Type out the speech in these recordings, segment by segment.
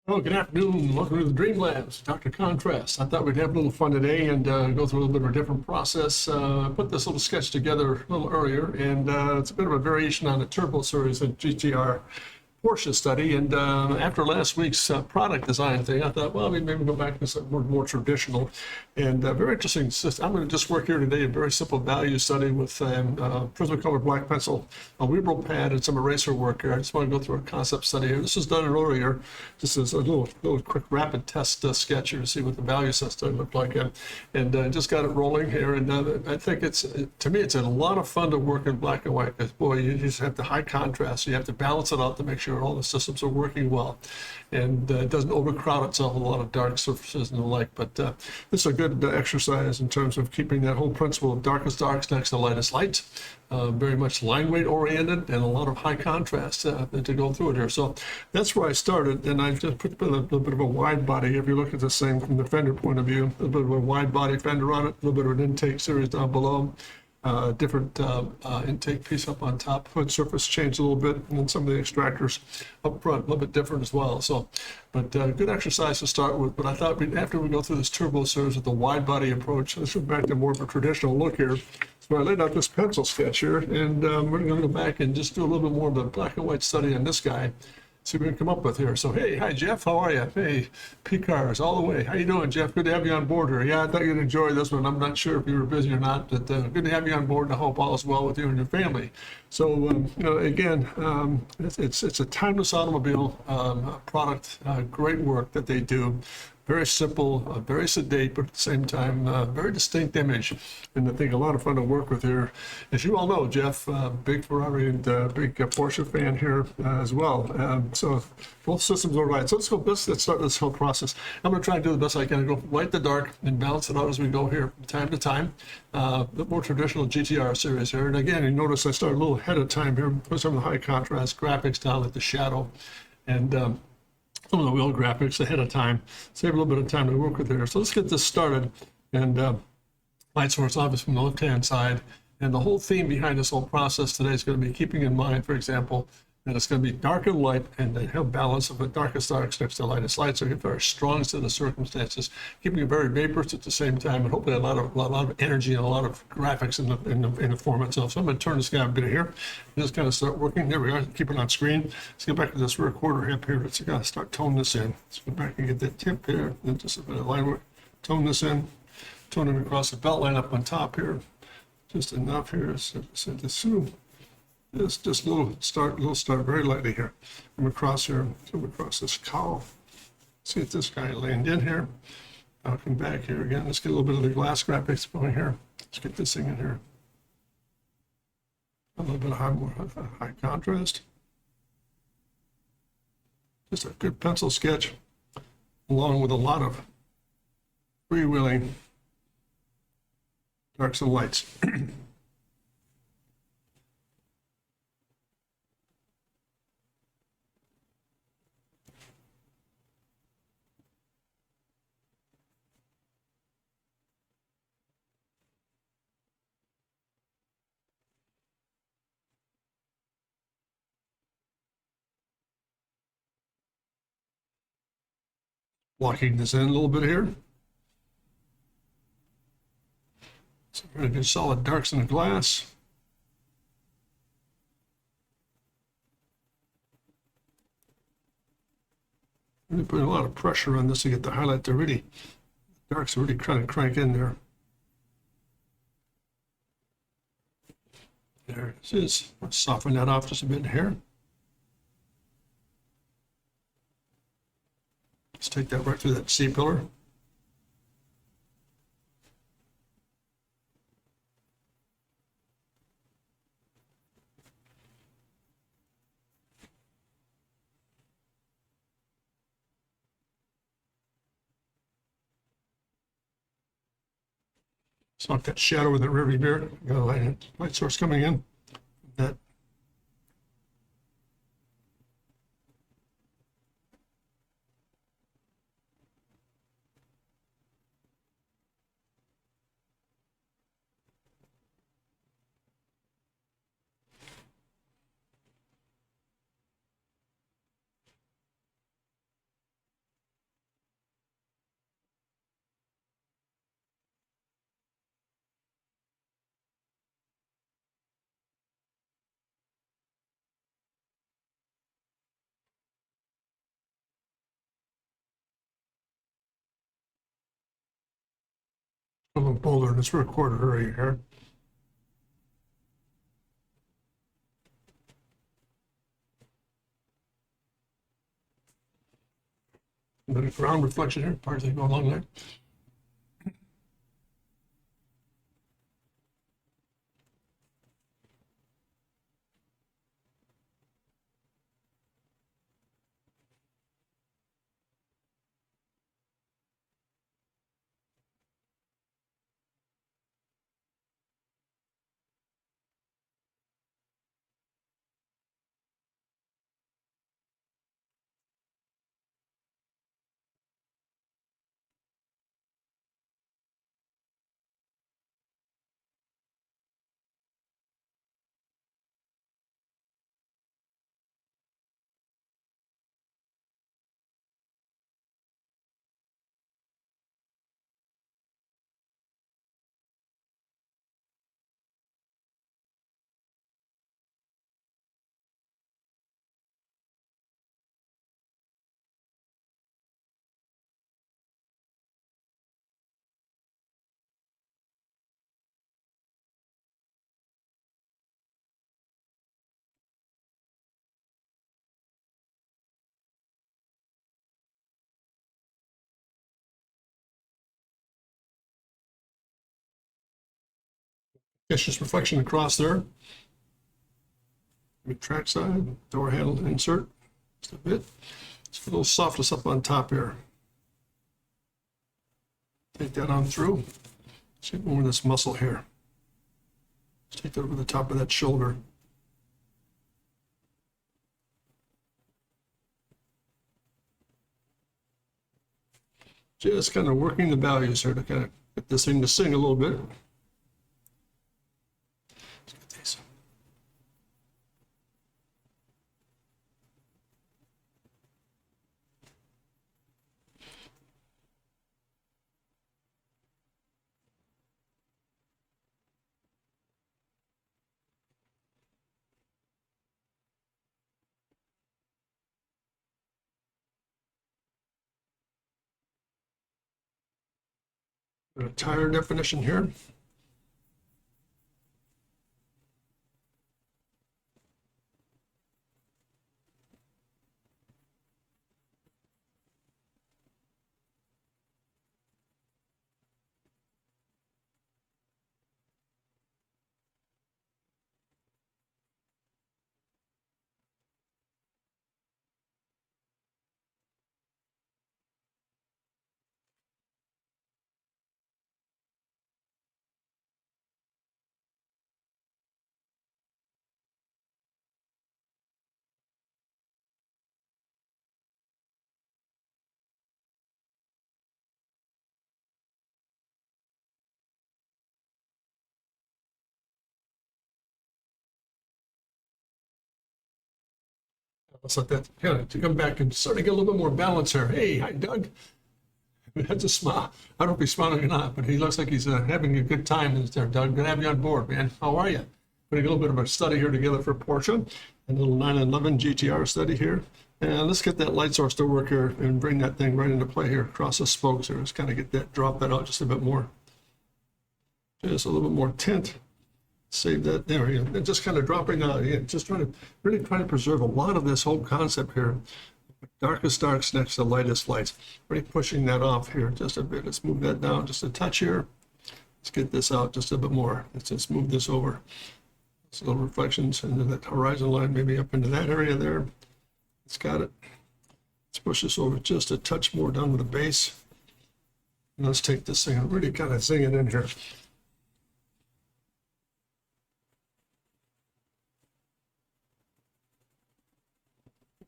Oh, good afternoon. Welcome to the Dream Labs, Dr. Contrast. I thought we'd have a little fun today and go through a little bit of a different process. I put this little sketch together a little earlier, and it's a bit of a variation on the Turbo Series and GTR Porsche study. And after last week's product design thing, I thought, well, maybe go back to something more traditional and very interesting system. I'm going to just work here today a very simple value study with Prismacolor black pencil, a Weeble pad, and some eraser work here. I just want to go through a concept study here. This was done earlier. This is a little quick rapid test sketch here to see what the value system looked like. And just got it rolling here. And I think to me, it's a lot of fun to work in black and white because, boy, you just have the high contrast. You have to balance it out to make sure all the systems are working well, and it doesn't overcrowd itself with a lot of dark surfaces and the like. But this is a good exercise in terms of keeping that whole principle of darkest darks next to lightest lights, very much line weight oriented and a lot of high contrast to go through it here. So that's where I started, and I just put a little bit of a wide body. If you look at this thing from the fender point of view, a little bit of a wide body fender on it, a little bit of an intake series down below. Different intake piece up on top, hood surface changed a little bit, and then some of the extractors up front a little bit different as well. So, but good exercise to start with. But I thought after we go through this turbo series with the wide body approach, let's go back to more of a traditional look here. So I laid out this pencil sketch here, and we're going to go back and just do a little bit more of a black and white study on this guy. See what we can come up with here. So, hey, hi, Jeff. How are you? Hey, P-Cars all the way. How you doing, Jeff? Good to have you on board here. Yeah, I thought you'd enjoy this one. I'm not sure if you were busy or not, but good to have you on board, and I hope all is well with you and your family. So, again, it's a timeless automobile product, great work that they do. Very simple, very sedate, but at the same time, very distinct image. And I think a lot of fun to work with here. As you all know, Jeff, big Ferrari and big Porsche fan here as well. So both systems are right. So let's start this whole process. I'm going to try and do the best I can. Go light to dark and balance it out as we go here from time to time. The more traditional GTR series here. And again, you notice I start a little ahead of time here, put some of the high contrast graphics down like the shadow. And some of the wheel graphics ahead of time, save a little bit of time to work with here. So let's get this started. And light source obviously from the left-hand side. And the whole theme behind this whole process today is going to be keeping in mind, for example, that it's going to be dark and light, and they have balance of the darkest darks next to the lightest light, so get very strong set of circumstances, keeping it very vaporous at the same time, and hopefully a lot of energy and a lot of graphics in the form itself. So I'm going to turn this guy a bit here, and just kind of start working. There we are. Keep it on screen. Let's get back to this rear quarter hip here. Let's kind of start toning this in. Let's go back and get that tip here, and then just a bit of line work. Tone this in, tone it across the belt line up on top here, just enough here. So this through. Just a little start very lightly here. Come across here, come across this cowl. See if this guy landed in here. I'll come back here again. Let's get a little bit of the glass graphics going here. Let's get this thing in here. A little bit of high contrast. Just a good pencil sketch, along with a lot of freewheeling darks and lights. Locking this in a little bit here. So we're going to get solid darks in the glass. Really putting a lot of pressure on this to get the highlight to really, darks really trying to crank in there. There it is. Let's soften that off just a bit here. Let's take that right through that C-pillar. It's not that shadow in the rearview mirror. Got a light source coming in. That a little bolder in this rear-quarter area here. A bit of ground reflection here, parts that go along there. It's just reflection across there. Track side, door handle insert, just a bit. It's a little softness up on top here. Take that on through. See more of this muscle here. Just take that over the top of that shoulder. Just kind of working the values here to kind of get this thing to sing a little bit. Let's get these. A tire definition here. Let's let that kind of to come back and start to get a little bit more balance here. Hey, hi, Doug. That's a smile. I don't know if he's smiling or not, but he looks like he's having a good time there, Doug. Good to have you on board, man. How are you? Putting a little bit of a study here together for Porsche, a little 911 GTR study here. And let's get that light source to work here and bring that thing right into play here across the spokes here. Let's kind of get that, drop that out just a bit more. Just a little bit more tint. Save that there. And just kind of dropping out. Just really trying to preserve a lot of this whole concept here. Darkest darks next to lightest lights. Really pushing that off here just a bit. Let's move that down just a touch here. Let's get this out just a bit more. Let's just move this over. It's little reflections into that horizon line, maybe up into that area there. It's got it. Let's push this over just a touch more down to the base. And let's take this thing and really kind of zing it in here.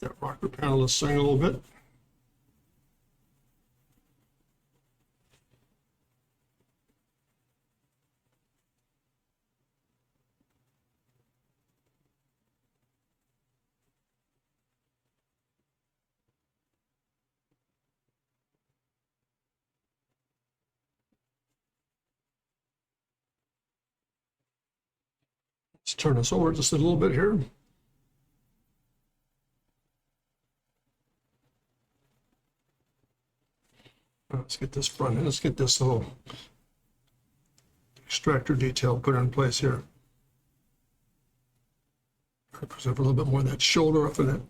That rocker panel is swing a little bit. Let's turn this over just a little bit here. Let's get this front end. Let's get this little tractor detail put in place here. Preserve a little bit more of that shoulder up in it.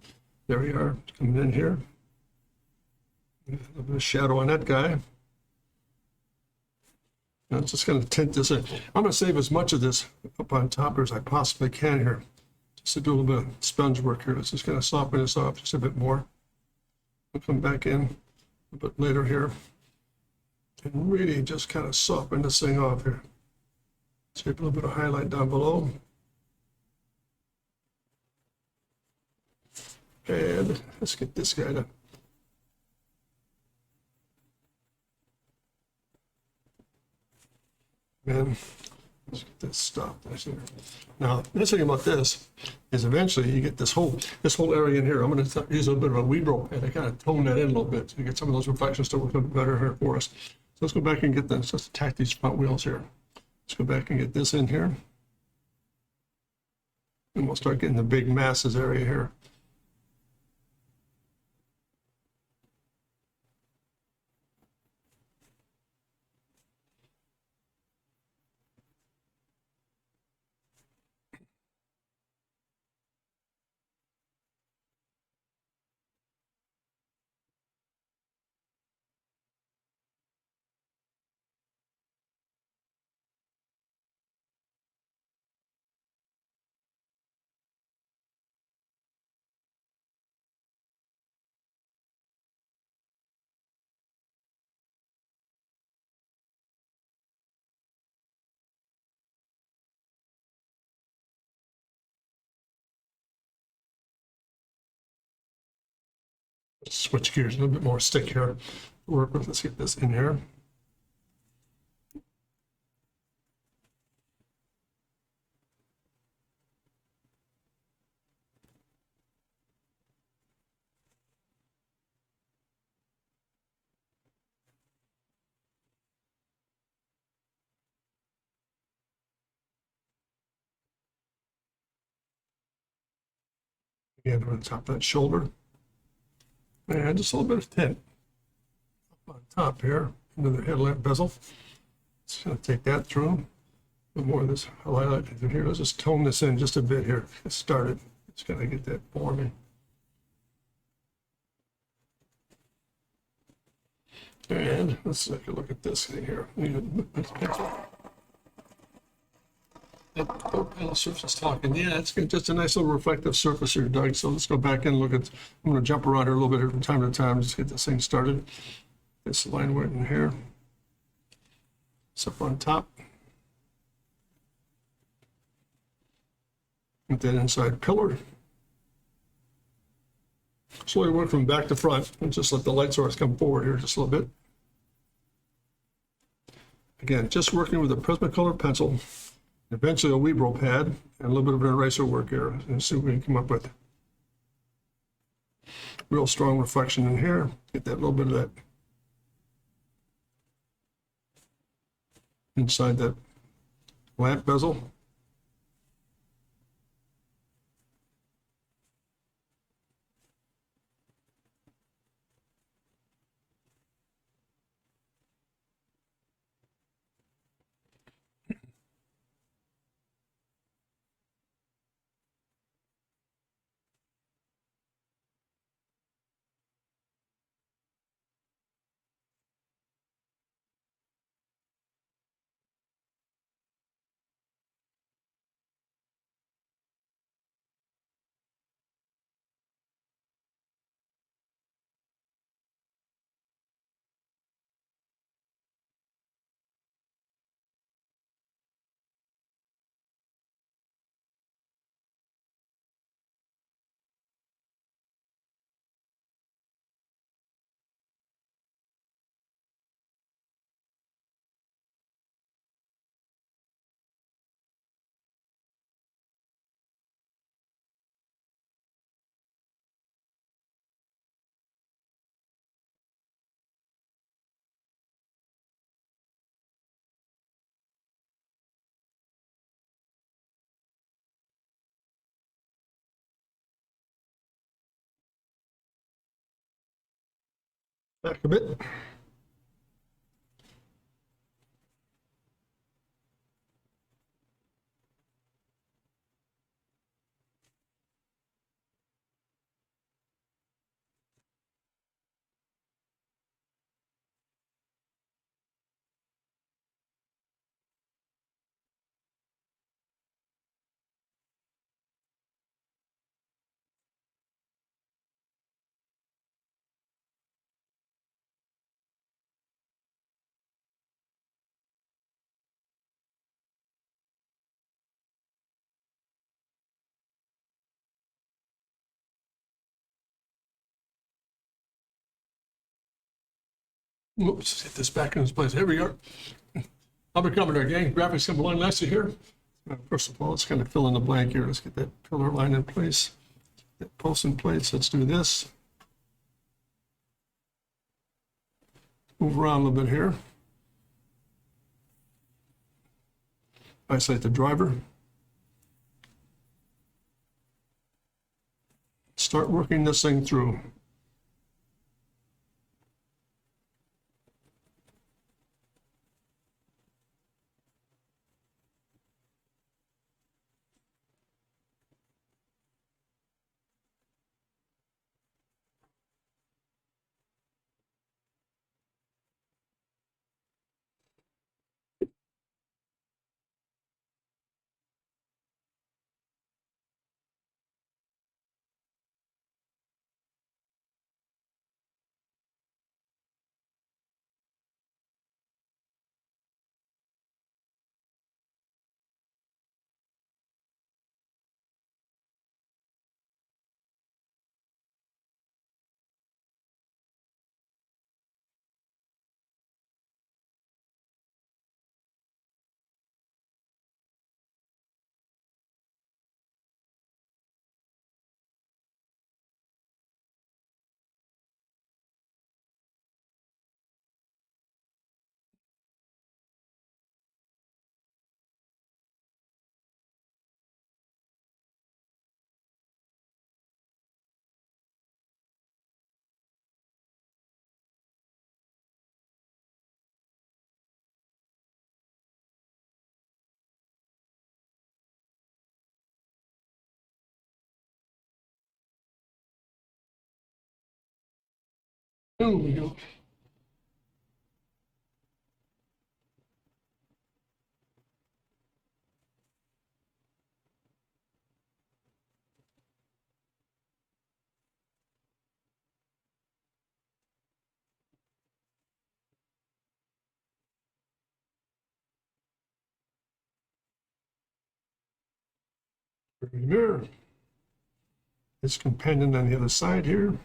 There we are, coming in here. A little bit of shadow on that guy. I'm just going to tint this in. I'm going to save as much of this up on top as I possibly can here. Just to do a little bit of sponge work here. Let's just kind of soften this off just a bit more. We'll come back in a bit later here and really just kind of soften this thing off here. Save a little bit of highlight down below. And let's get this guy to and let's get this stopped. Now, the nice thing about this is eventually you get this whole area in here. I'm going to use a little bit of a weed rope and I kind of tone that in a little bit so you get some of those reflections to work a little better here for us. So let's go back and get this. Let's attack these front wheels here. Let's go back and get this in here. And we'll start getting the big masses area here. Switch gears a little bit more stick here to work with. Let's get this in here. Again, over the top of that shoulder. And just a little bit of tint up on top here into the headlamp bezel. Just going to take that through. A little more of this highlight through here. Let's just tone this in just a bit here. Get started. Just got to get that forming. And let's take a look at this thing here. That door panel surface talking. Yeah, it's just a nice little reflective surface here, Doug. So let's go back and look at, I'm going to jump around here a little bit from time to time, just get this thing started. This line right in here. It's up on top. With that inside pillar. Slowly work from back to front and just let the light source come forward here just a little bit. Again, just working with a Prismacolor pencil. Eventually a weed rope pad and a little bit of an eraser work here and see what we can come up with. Real strong reflection in here. Get that little bit of that inside that lamp bezel. Back a bit. Oops, get this back in its place. Here we go. I'll be coming there again. Graphics come along nicely here. First of all, let's kind of fill in the blank here. Let's get that pillar line in place. That post in place. Let's do this. Move around a little bit here. Isolate the driver. Start working this thing through. There we go. Mirror. Its companion on the other side here.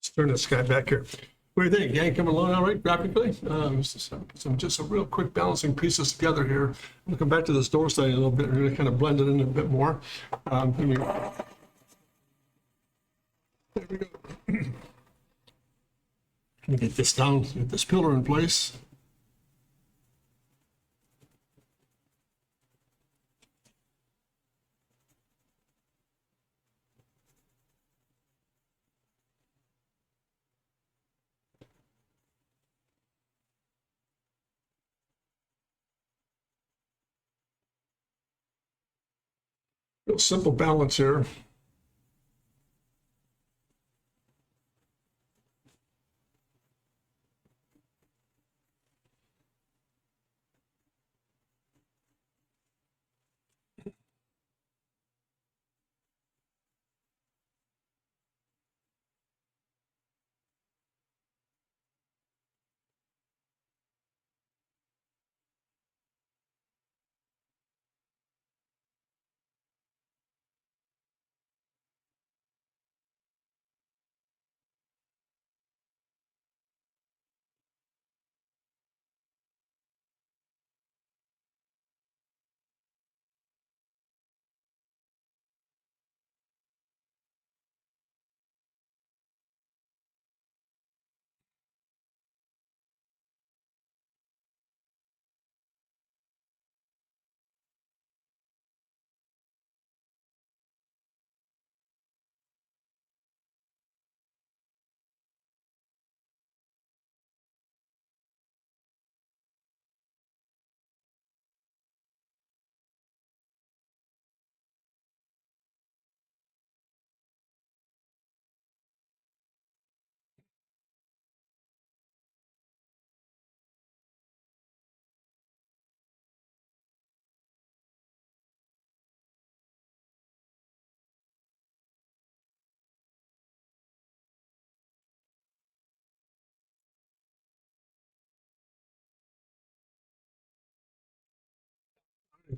Let's turn this guy back here. What do you think, gang? Coming along all right graphically? Just some real quick balancing pieces together here. I'm gonna come back to this door side a little bit. We're gonna kind of blend it in a bit more. Let me, there we go. Let me get this down, get this pillar in place. Real simple balance here.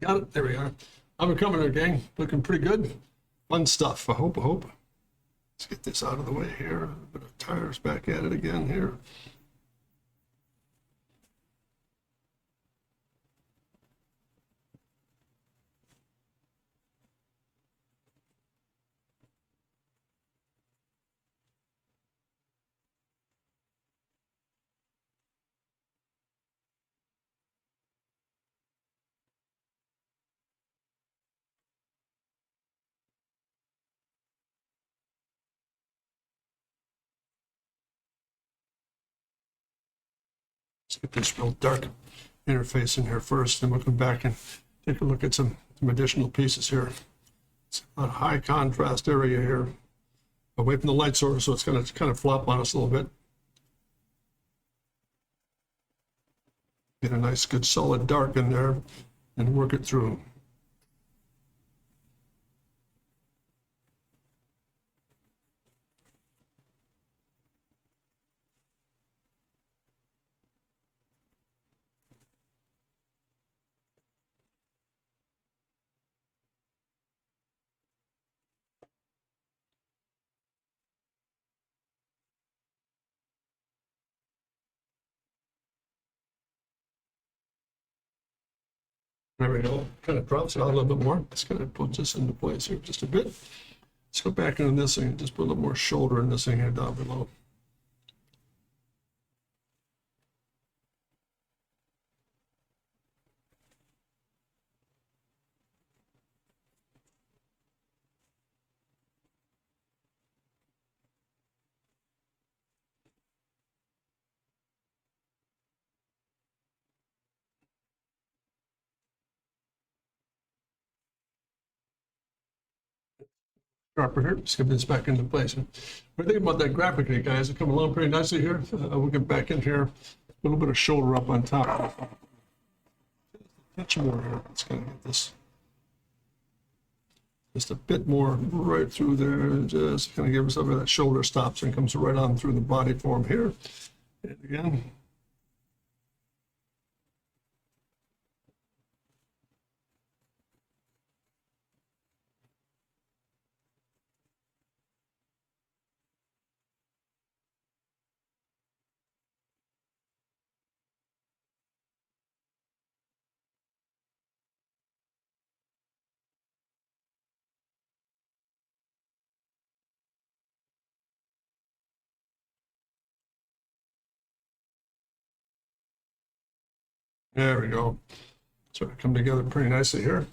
Got it. There we are. I'm a coming there, gang. Looking pretty good. Fun stuff. I hope. I hope. Let's get this out of the way here. Put our tires back at it again here. Let's get this real dark interface in here first, then we'll come back and take a look at some additional pieces here. It's a high contrast area here, away from the light source, so it's going to kind of flop on us a little bit. Get a nice, good, solid dark in there and work it through. There we go. Kind of drops it out a little bit more. Let's kind of put this into place here just a bit. Let's go back into this thing and just put a little more shoulder in this thing here down below. Sharper here. Let's get this back into place. We're thinking about that graphically, guys. It's coming along pretty nicely here. We'll get back in here. A little bit of shoulder up on top. Touch more here. Let's kind of get this just a bit more right through there. Just kind of give us over that shoulder stops and comes right on through the body form here. And again. There we go. Sort of come together pretty nicely here.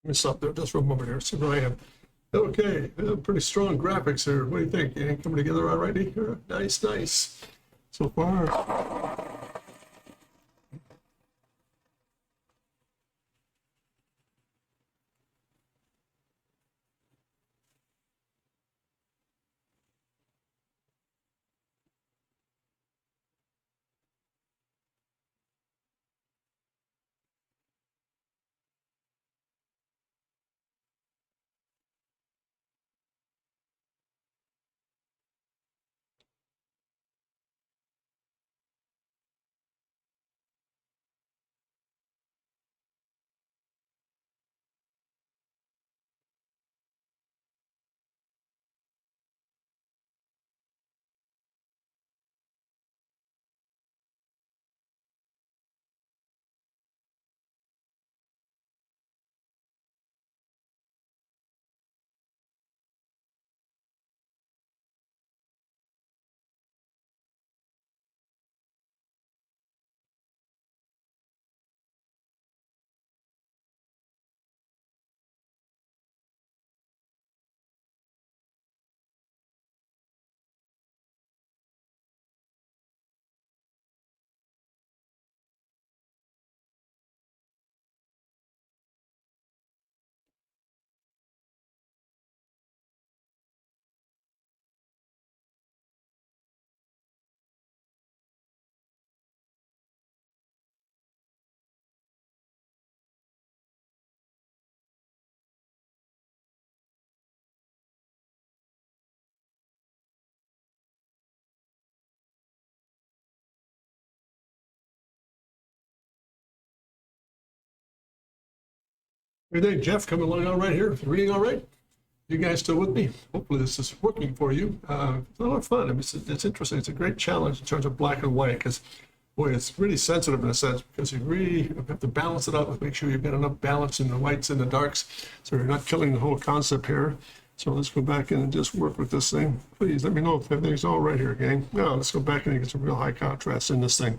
Let me stop there just for a moment here. See what I have. Okay, pretty strong graphics here. What do you think? Coming together all right here? Nice, nice. So far. Good day, Jeff, coming along all right here. Reading all right? You guys still with me? Hopefully this is working for you. It's a lot of fun. I mean, it's interesting. It's a great challenge in terms of black and white because, boy, it's really sensitive in a sense because you really have to balance it out. Make sure you've got enough balance in the whites and the darks so you're not killing the whole concept here. So let's go back in and just work with this thing. Please let me know if everything's all right here, gang. Now let's go back in and get some real high contrast in this thing.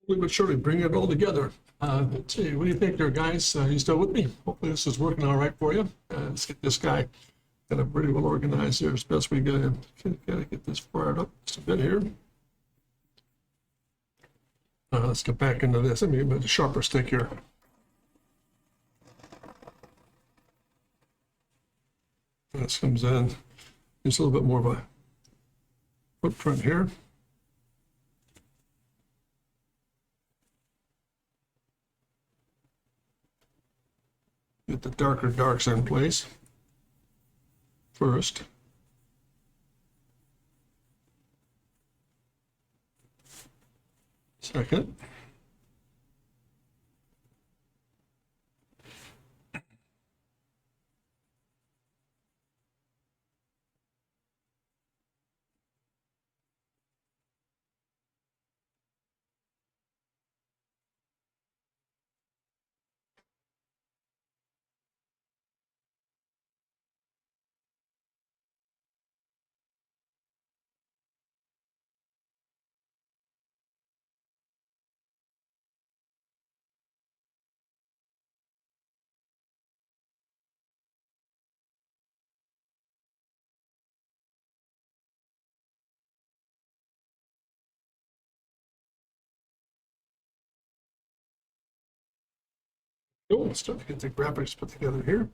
Slowly but surely bring it all together. Let's see, what do you think there, guys? You still with me? Hopefully this is working all right for you. Let's get this guy kind of pretty well organized here as best we can. Gotta get this fired up just a bit here. Let's get back into this. Let me get a sharper stick here. This comes in. Just a little bit more of a footprint here. Get the darker darks in place first. Second. Oh, let's start to get the graphics put together here.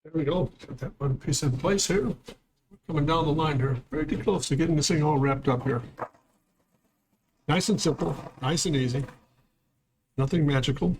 There we go. Got that one piece in place here. Coming down the line here. Pretty close to getting this thing all wrapped up here. Nice and simple, nice and easy. Nothing magical.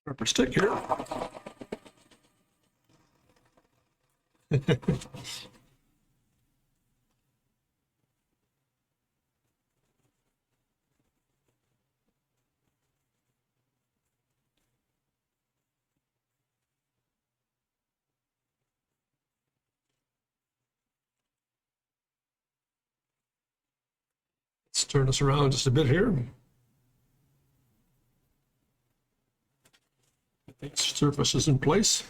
Rubber stick here. Let's turn this around just a bit here. I think surface is in place.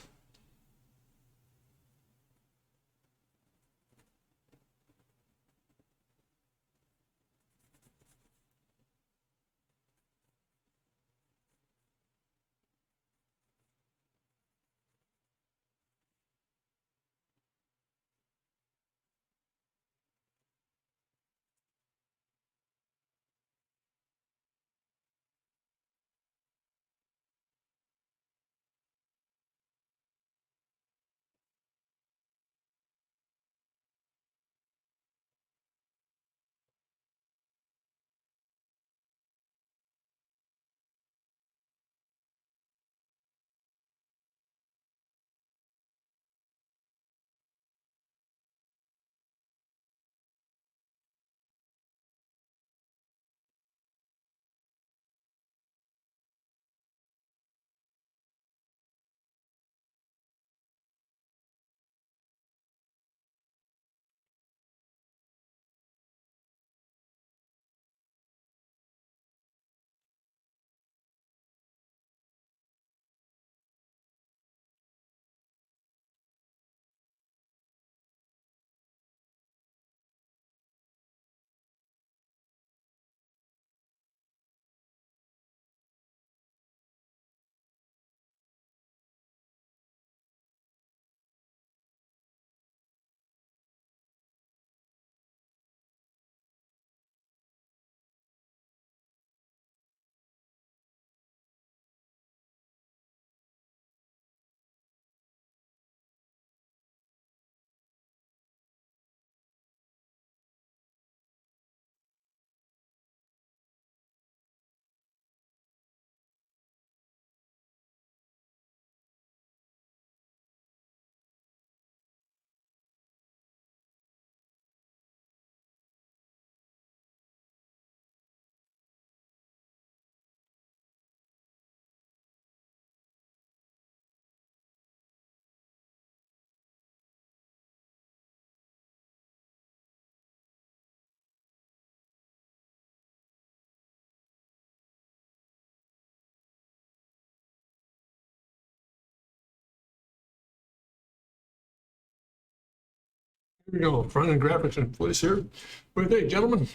Here we go, front end graphics in place here. What do you think, gentlemen?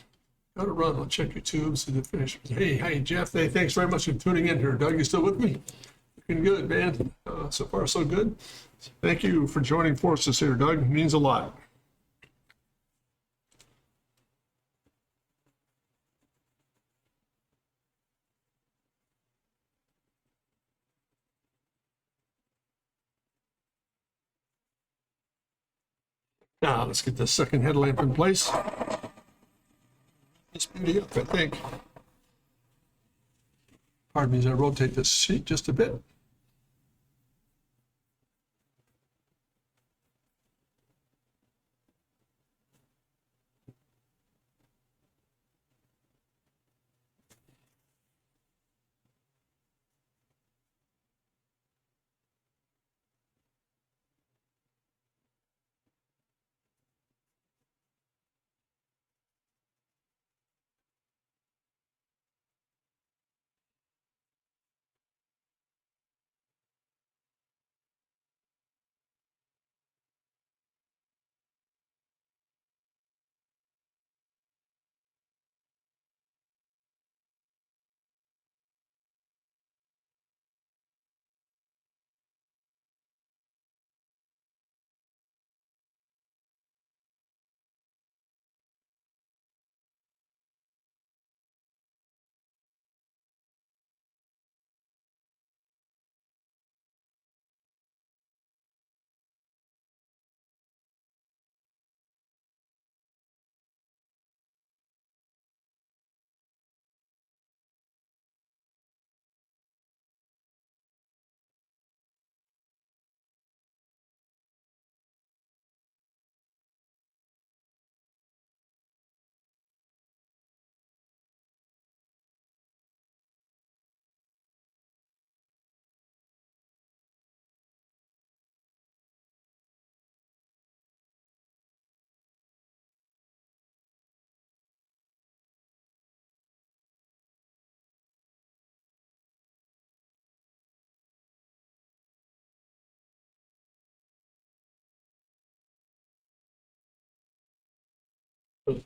Got to run. I'll check YouTube, see the finish. Hey, hi, Jeff. Hey, thanks very much for tuning in here. Doug, you still with me? Looking good, man. So far, so good. Thank you for joining forces here, Doug. It means a lot. Now, let's get the second headlamp in place. This beauty up, I think. Pardon me as I rotate this sheet just a bit.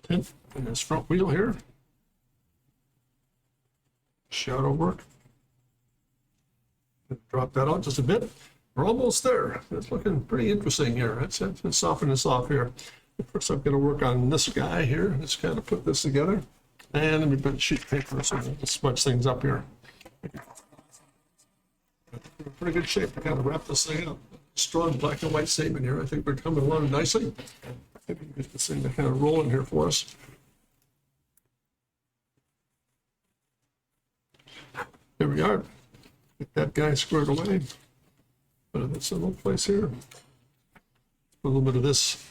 Tint in this front wheel here. Shadow work. Drop that out just a bit. We're almost there. It's looking pretty interesting here. Let's soften this off here. First, I'm going to work on this guy here. Let's kind of put this together. And let me put a sheet of paper so we'll smudge things up here. We're in pretty good shape to kind of wrap this thing up. Strong black and white statement here. I think we're coming along nicely. I think we can get this thing to kind of roll in here for us. Here we are. Get that guy squared away. Put this in a little place here. A little bit of this.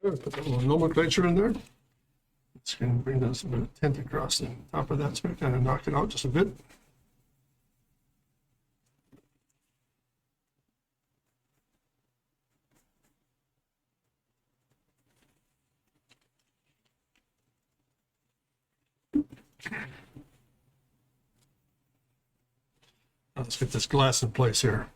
Put a little nomenclature in there. It's going to bring this a bit of tint across the top of that, so we kind of knock it out just a bit. Now let's get this glass in place here.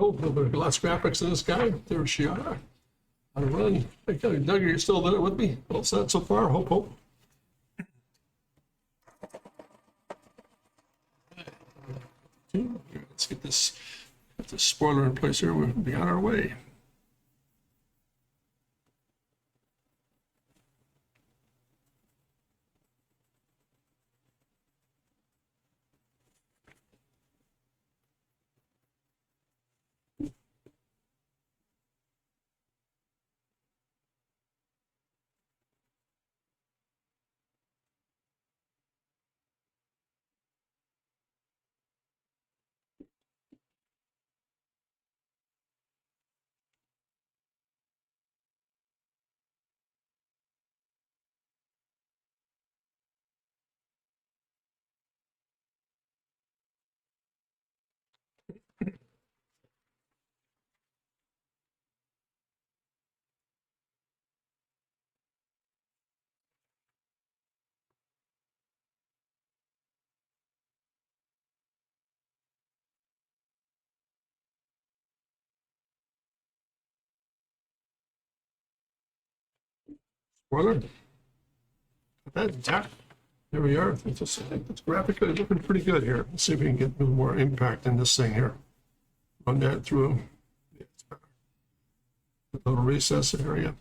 Oh, a little bit of glass graphics in this guy. There she are. How to run. Hey, Doug, are you still there with me? All set so far? Hope, hope. Let's get this spoiler in place here. We'll be on our way. Spoiler. That intact. There we are. I think it's graphically looking pretty good here. Let's see if we can get a little more impact in this thing here. Run that through. Yeah, it's better. A little recess area.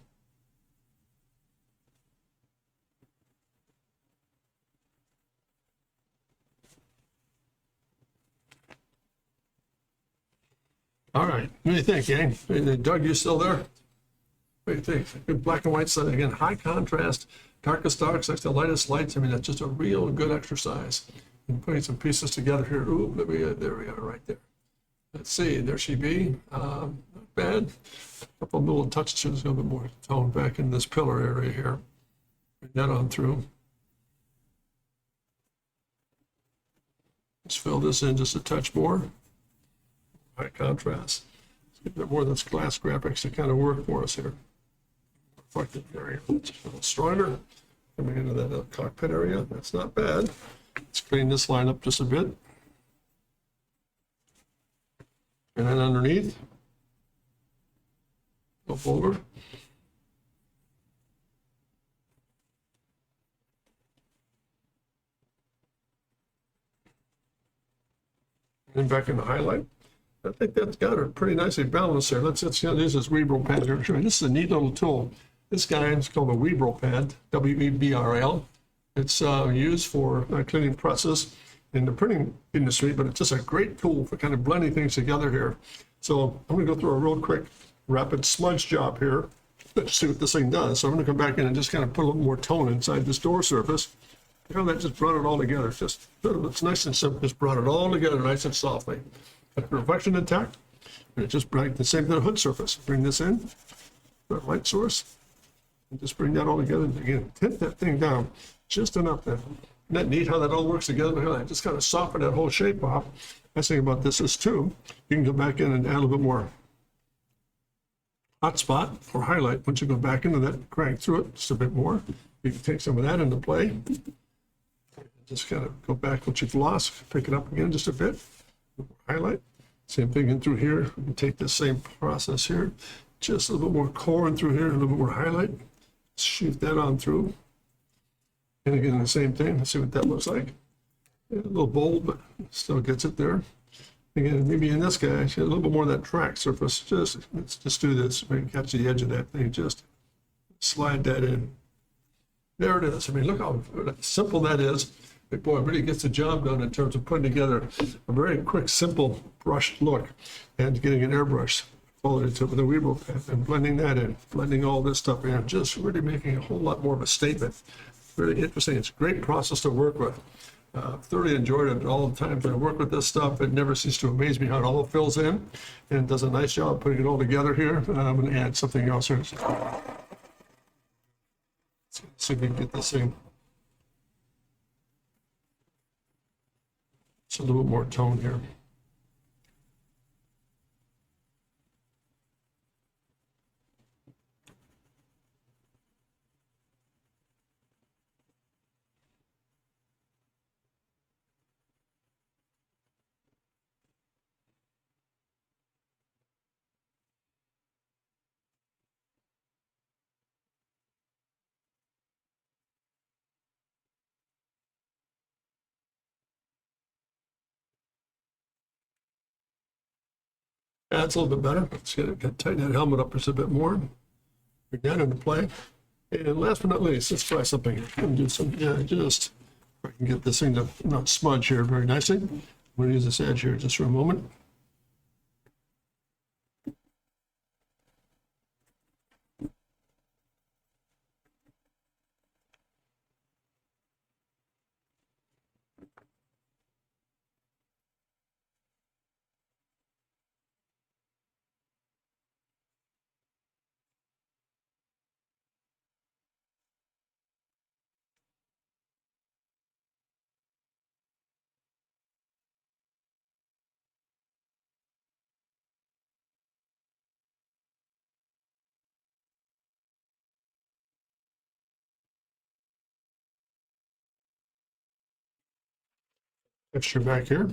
All right. What do you think, gang? Doug, you still there? What do you think? Good black and white side. Again, high contrast, darkest darks, like the lightest lights. I mean, that's just a real good exercise. And putting some pieces together here. Ooh, there we are, right there. Let's see, there she be. Not bad. A couple of little touches here. There's a little bit more tone back in this pillar area here. Bring that on through. Let's fill this in just a touch more. High contrast. Let's get a bit more of this glass graphics to kind of work for us here. Reflective area, a little stronger. Coming into that cockpit area, that's not bad. Let's clean this line up just a bit. And then underneath, go over. And back in the highlight. I think that's got it pretty nicely balanced there. Let's use this Weebrel pad here. This is a neat little tool. This guy is called a Weebrel pad, W-E-B-R-L. It's used for cleaning presses in the printing industry, but it's just a great tool for kind of blending things together here. So I'm going to go through a real quick rapid smudge job here. Let's see what this thing does. So I'm going to come back in and just kind of put a little more tone inside this door surface. You know, that just brought it all together. It's nice and simple. Just brought it all together nice and softly. Got the reflection intact, and it just brought the same thing the hood surface. Bring this in, the light source, and just bring that all together. And again, tint that thing down just enough. Isn't that neat how that all works together? I just kind of soften that whole shape off. Nice thing about this is too, you can go back in and add a little bit more hot spot or highlight. Once you go back into that, crank through it just a bit more. You can take some of that into play. Just kind of go back what you've lost, pick it up again just a bit. Highlight. Same thing in through here. We can take the same process here. Just a little bit more core in through here, a little bit more highlight. Shoot that on through. And again, the same thing. Let's see what that looks like. Yeah, a little bold, but still gets it there. Again, maybe in this guy, a little bit more of that track surface. Let's just do this. Maybe catch the edge of that thing. Just slide that in. There it is. I mean, look how simple that is. But boy, it really gets the job done in terms of putting together a very quick, simple brushed look and getting an airbrush followed into with a Weebrel pen and blending that in, blending all this stuff in, just really making a whole lot more of a statement. Really interesting. It's a great process to work with. Thoroughly enjoyed it all the time when I work with this stuff. It never ceases to amaze me how it all fills in and does a nice job putting it all together here. I'm going to add something else here. Let's see if we can get this thing. It's a little bit more tone here. That's a little bit better. Let's tighten that helmet up just a bit more. Bring that into play. And last but not least, let's try something. I'm going to do some, just, if I can get this thing to not smudge here very nicely. I'm going to use this edge here just for a moment. Extra back here.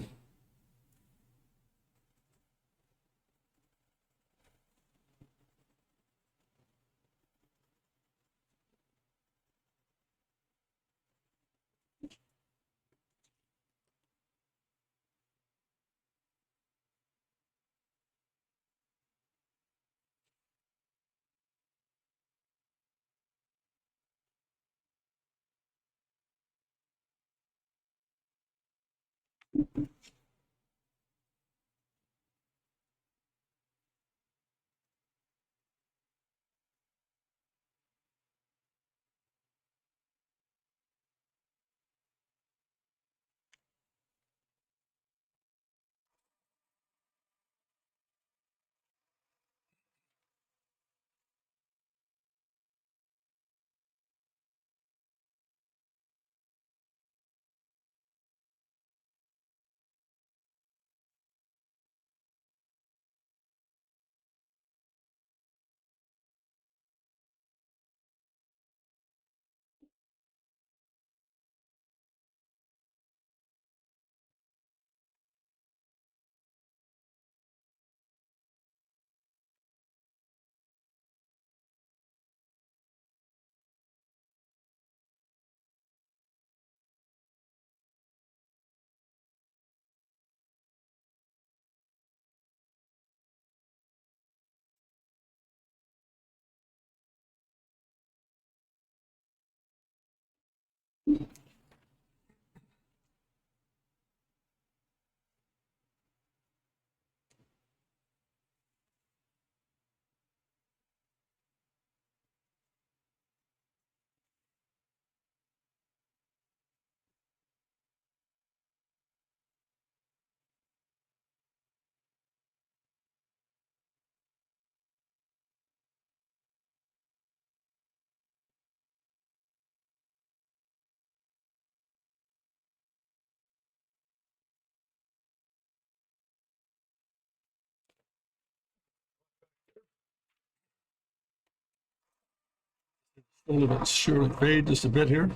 A little bit sure fade just a bit here.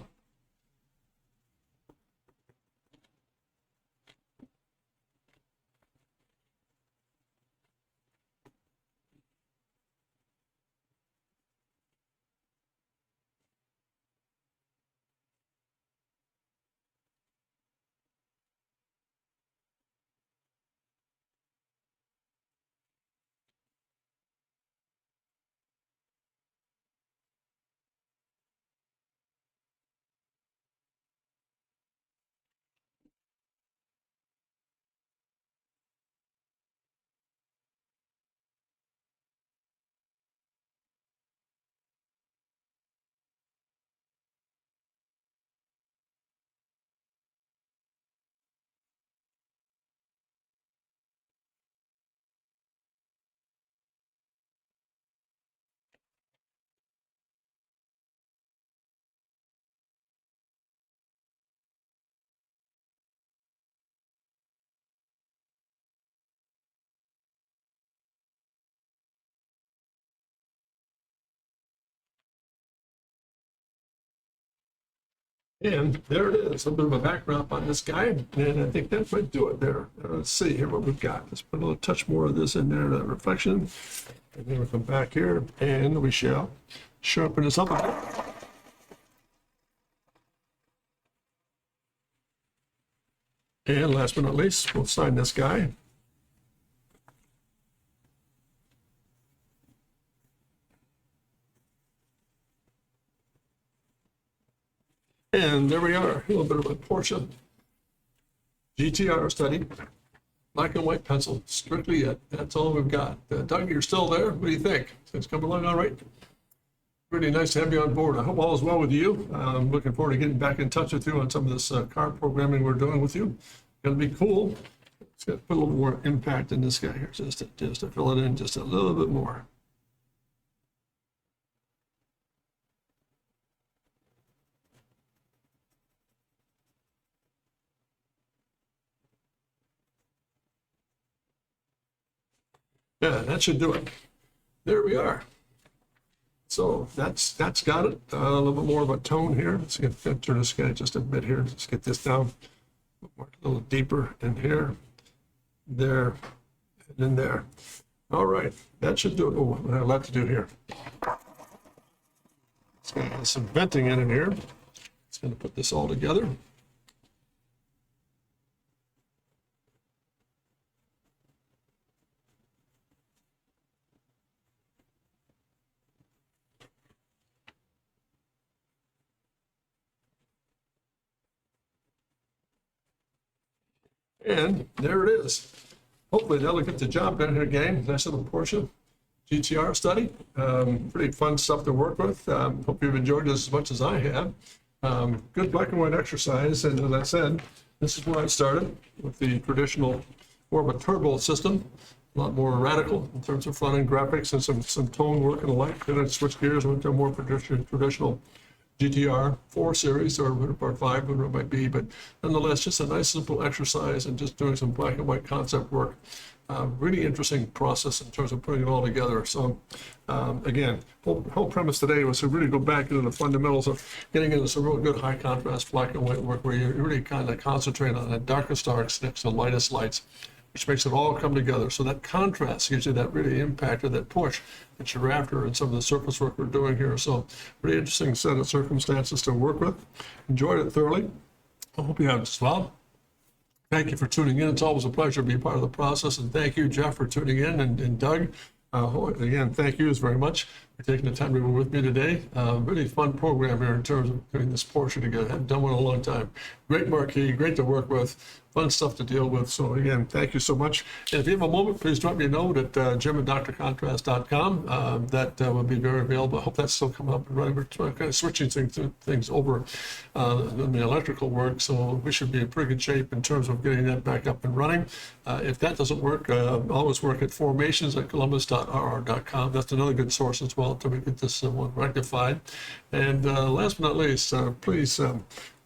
And there it is, a little bit of a backdrop on this guy, and I think that might do it there. Let's see here what we've got. Let's put a little touch more of this in there, that reflection. And then we'll come back here, and we shall sharpen this up a bit. And last but not least, we'll sign this guy. And there we are, a little bit of a Porsche GTR study. Black and white pencil, strictly it. That's all we've got. Doug, you're still there? What do you think? Things coming along all right? Really nice to have you on board. I hope all is well with you. I'm looking forward to getting back in touch with you on some of this car programming we're doing with you. Gonna be cool. It's gonna put a little more impact in this guy here, just to fill it in just a little bit more. Yeah, that should do it. There we are. So that's got it. A little bit more of a tone here. Let's turn this guy just a bit here. Let's get this down a little deeper in here, there, and in there. All right, that should do it. Oh, I have a lot to do here. It's going to have some venting in here. It's going to put this all together. And there it is. Hopefully that'll get the job done here, gang. Nice little Porsche GTR study. Pretty fun stuff to work with. Hope you've enjoyed this as much as I have. Good black and white exercise. And as I said, this is where I started with the traditional, more of a turbo system. A lot more radical in terms of front-end graphics and some tone work and the like. Then I switched gears and went to a more traditional GTR 4 series or 5, whatever it might be, but nonetheless, just a nice simple exercise and just doing some black and white concept work. Really interesting process in terms of putting it all together. So again, whole premise today was to really go back into the fundamentals of getting into some real good high contrast black and white work where you really kind of concentrate on the darkest darks next to the lightest lights, which makes it all come together. So that contrast gives you that really impact or that push that you're after in some of the surface work we're doing here. So really interesting set of circumstances to work with. Enjoyed it thoroughly. I hope you have as well. Thank you for tuning in. It's always a pleasure to be part of the process. And thank you, Jeff, for tuning in, and Doug. Again, thank you very much for taking the time to be with me today. Really fun program here in terms of putting this Porsche together. I haven't done one in a long time. Great marquee, great to work with, fun stuff to deal with. So again, thank you so much. And if you have a moment, please drop me a note at jim@drcontrast.com. That will be very available. I hope that's still coming up and running. We're kind of switching things over in the electrical work, so we should be in pretty good shape in terms of getting that back up and running. If that doesn't work, always work at formations@columbus.rr.com. That's another good source as well until we get this one rectified. And last but not least, please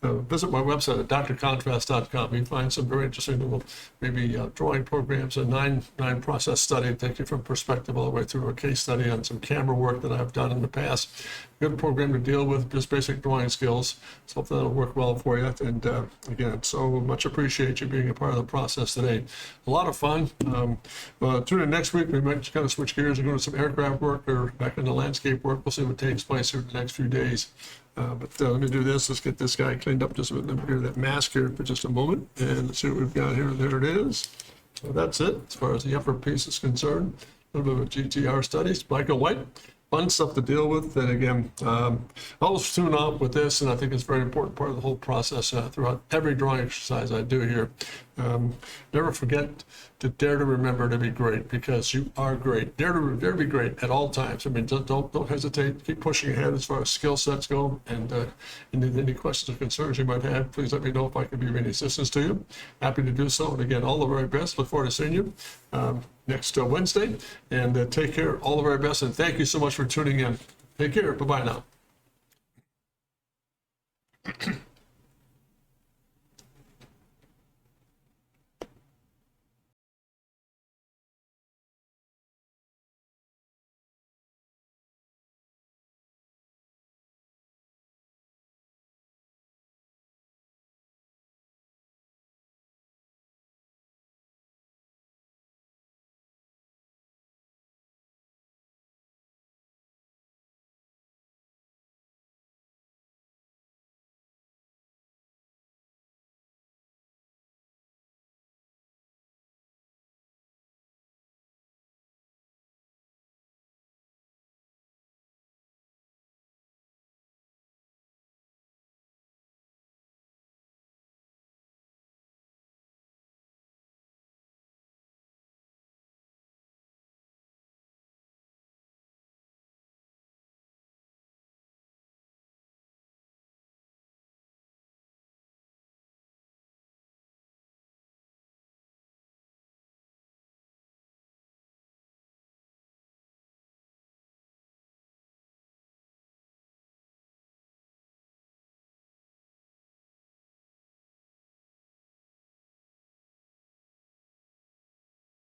visit my website at drcontrast.com. You can find some very interesting little maybe drawing programs, a nine process study, take you from perspective all the way through a case study on some camera work that I've done in the past. Good program to deal with, just basic drawing skills. So hopefully that'll work well for you. And again, so much appreciate you being a part of the process today. A lot of fun. Tune in next week. We might kind of switch gears and go to some aircraft work or back into landscape work. We'll see what takes place here in the next few days. But let me do this. Let's get this guy cleaned up just a bit. Let me do that mask here for just a moment. And let's see what we've got here. There it is. So that's it as far as the upper piece is concerned. A little bit of GTR studies, black and white. Fun stuff to deal with. And again, always tune up with this, and I think it's a very important part of the whole process throughout every drawing exercise I do here. Never forget to dare to remember to be great, because you are great. Dare to be great at all times. I mean, don't hesitate. Keep pushing ahead as far as skill sets go. And any questions or concerns you might have, please let me know if I can be of any assistance to you. Happy to do so. And again, all the very best. Look forward to seeing you next Wednesday. And take care. All the very best. And thank you so much for tuning in. Take care. Bye-bye now.